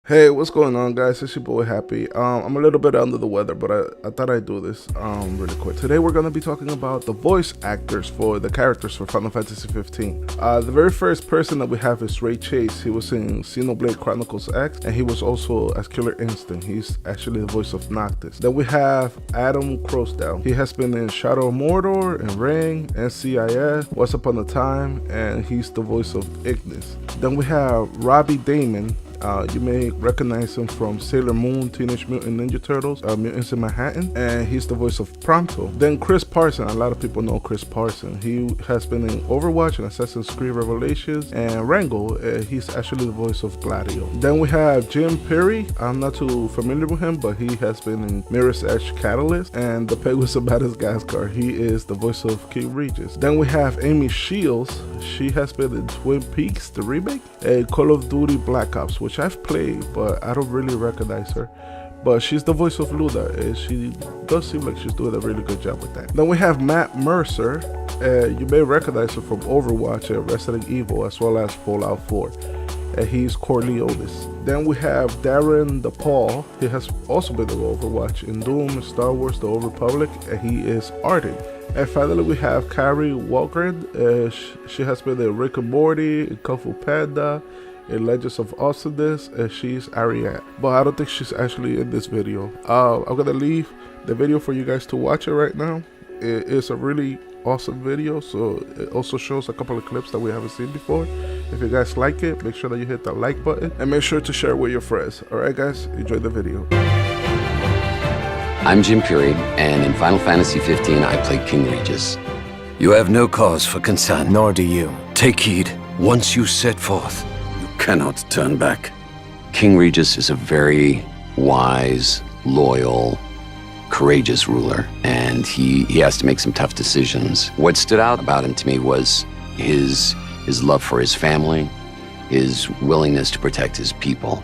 Hey, what's going on, guys? It's your boy Happy. I'm a little bit under the weather, but I thought I'd do this really quick. Today we're gonna be talking about the voice actors for the characters for Final Fantasy 15. The very first person that we have is Ray Chase. He was in Xenoblade Chronicles X, and he was also as Killer Instinct. He's actually the voice of Noctis. Then we have Adam Crossdale. He has been in Shadow of Mordor, and Ring, NCIS, Once Upon a Time, and he's the voice of Ignis. Then we have Robbie Damon. You may recognize him from Sailor Moon, Teenage Mutant Ninja Turtles, Mutants in Manhattan, and he's the voice of Prompto. Then Chris Parson, a lot of people know Chris Parson. He has been in Overwatch and Assassin's Creed Revelations, and Rango, he's actually the voice of Gladio. Then we have Jim Perry. I'm not too familiar with him, but he has been in Mirror's Edge Catalyst and The Penguins of Madagascar. He is the voice of King Regis. Then we have Amy Shields. She has been in Twin Peaks, the remake, and Call of Duty Black Ops, which I've played, but I don't really recognize her. But she's the voice of Luna, and she does seem like she's doing a really good job with that. Then we have Matt Mercer. You may recognize him from Overwatch and Resident Evil, as well as Fallout 4. And he's Corleonis. Then we have Darren DePaul. He has also been in Overwatch, in Doom, Star Wars, The Old Republic, and he is Arden. And finally, we have Carrie Walgren. She has been in Rick and Morty, in Kung Fu Panda, in Legends of Awesomeness, and she's Ariane. But I don't think she's actually in this video. I'm gonna leave the video for you guys to watch it right now. It is a really awesome video, so it also shows a couple of clips that we haven't seen before. If you guys like it, make sure that you hit the like button and make sure to share it with your friends. Alright guys, enjoy the video. I'm Jim Peary, and in Final Fantasy 15, I play King Regis. You have no cause for concern. Nor do you. Take heed. Once you set forth, you cannot turn back. King Regis is a very wise, loyal, courageous ruler, and he has to make some tough decisions. What stood out about him to me was his love for his family, his willingness to protect his people.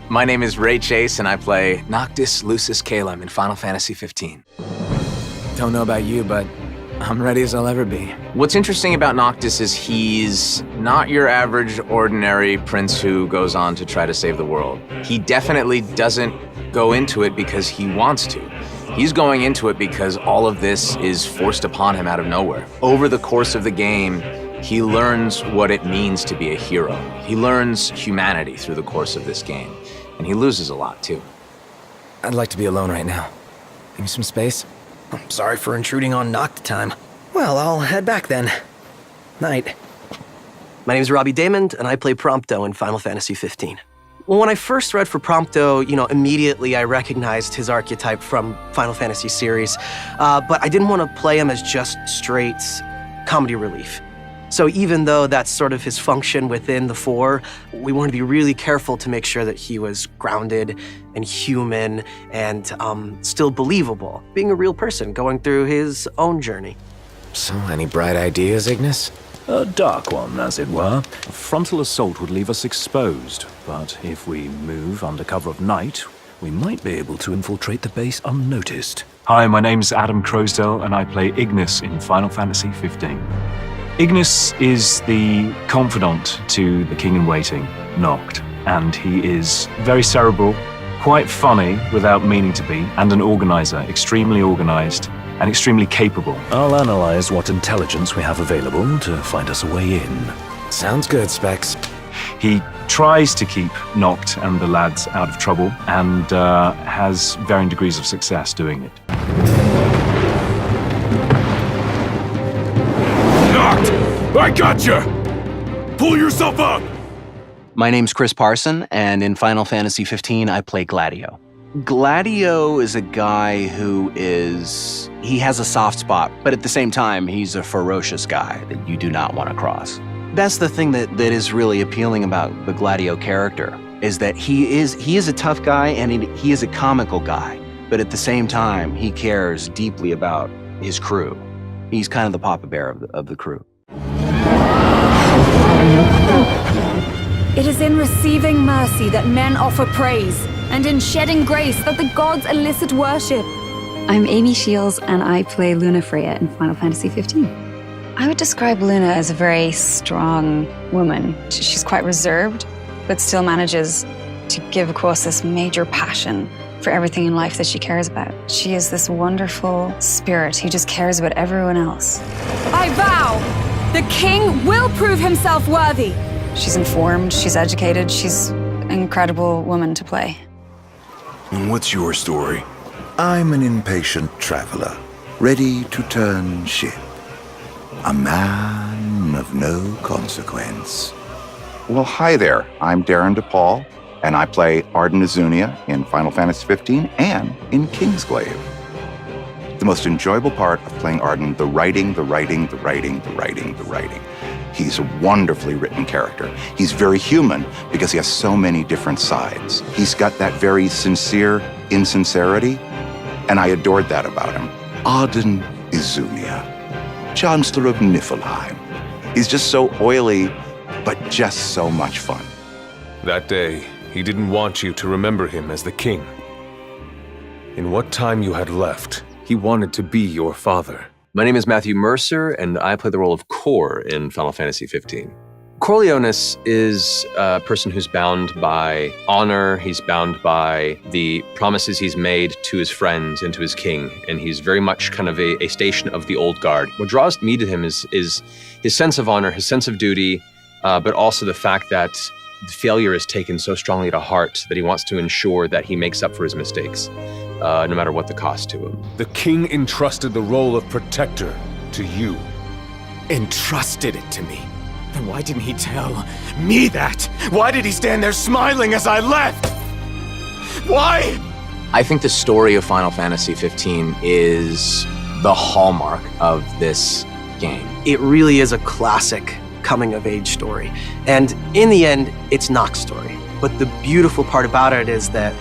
My name is Ray Chase, and I play Noctis Lucis Calum in Final Fantasy 15. Don't know about you, but I'm ready as I'll ever be. What's interesting about Noctis is he's not your average, ordinary prince who goes on to try to save the world. He definitely doesn't go into it because he wants to. He's going into it because all of this is forced upon him out of nowhere. Over the course of the game, he learns what it means to be a hero. He learns humanity through the course of this game. And he loses a lot, too. I'd like to be alone right now. Give me some space. I'm sorry for intruding on Nocta time. Well, I'll head back then. Night. My name's Robbie Damon, and I play Prompto in Final Fantasy 15. Well, when I first read for Prompto, immediately I recognized his archetype from Final Fantasy series, but I didn't want to play him as just straight comedy relief. So even though that's sort of his function within the four, we wanted to be really careful to make sure that he was grounded and human and still believable, being a real person going through his own journey. So, any bright ideas, Ignis? A dark one, as it were. A frontal assault would leave us exposed, but if we move under cover of night, we might be able to infiltrate the base unnoticed. Hi, my name's Adam Croasdale, and I play Ignis in Final Fantasy 15. Ignis is the confidant to the king-in-waiting, Noct, and he is very cerebral, quite funny without meaning to be, and an organizer, extremely organized and extremely capable. I'll analyze what intelligence we have available to find us a way in. Sounds good, Specs. He tries to keep Noct and the lads out of trouble, and has varying degrees of success doing it. I gotcha! Pull yourself up! My name's Chris Parson, and in Final Fantasy 15, I play Gladio. Gladio is a guy who he has a soft spot, but at the same time, he's a ferocious guy that you do not want to cross. That's the thing that is really appealing about the Gladio character, is that he is a tough guy, and he is a comical guy, but at the same time, he cares deeply about his crew. He's kind of the Papa Bear of the crew. It is in receiving mercy that men offer praise, and in shedding grace that the gods elicit worship. I'm Amy Shields, and I play Luna Freya in Final Fantasy 15. I would describe Luna as a very strong woman. She's quite reserved, but still manages to give across this major passion for everything in life that she cares about. She is this wonderful spirit who just cares about everyone else. I vow, the king will prove himself worthy. She's informed, she's educated, she's an incredible woman to play. And what's your story? I'm an impatient traveler, ready to turn ship. A man of no consequence. Well, hi there. I'm Darren DePaul, and I play Arden Azunia in Final Fantasy 15 and in Kingsglaive. The most enjoyable part of playing Arden, the writing. He's a wonderfully written character. He's very human because he has so many different sides. He's got that very sincere insincerity, and I adored that about him. Arden Azunia, Chancellor of Niflheim. He's just so oily, but just so much fun. That day, he didn't want you to remember him as the king. In what time you had left, he wanted to be your father. My name is Matthew Mercer, and I play the role of Cor in Final Fantasy 15. Corleones is a person who's bound by honor, he's bound by the promises he's made to his friends and to his king, and he's very much kind of a station of the old guard. What draws me to him is his sense of honor, his sense of duty, but also the fact that failure is taken so strongly to heart that he wants to ensure that he makes up for his mistakes, no matter what the cost to him. The king entrusted the role of protector to you. Entrusted it to me? Then why didn't he tell me that? Why did he stand there smiling as I left? Why? I think the story of Final Fantasy 15 is the hallmark of this game. It really is a classic coming-of-age story. And in the end, it's Nox's story. But the beautiful part about it is that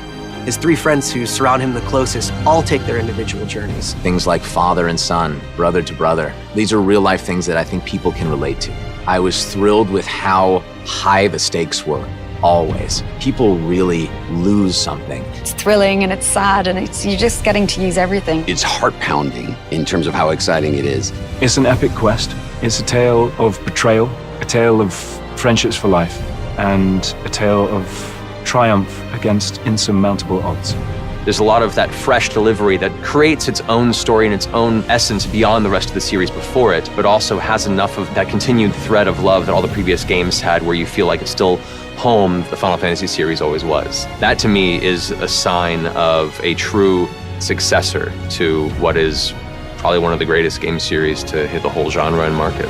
his three friends who surround him the closest all take their individual journeys. Things like father and son, brother to brother. These are real-life things that I think people can relate to. I was thrilled with how high the stakes were, always. People really lose something. It's thrilling and it's sad and you're just getting to use everything. It's heart-pounding in terms of how exciting it is. It's an epic quest. It's a tale of betrayal, a tale of friendships for life, and a tale of triumph against insurmountable odds. There's a lot of that fresh delivery that creates its own story and its own essence beyond the rest of the series before it, but also has enough of that continued thread of love that all the previous games had, where you feel like it's still home the Final Fantasy series always was. That to me is a sign of a true successor to what is probably one of the greatest game series to hit the whole genre and market.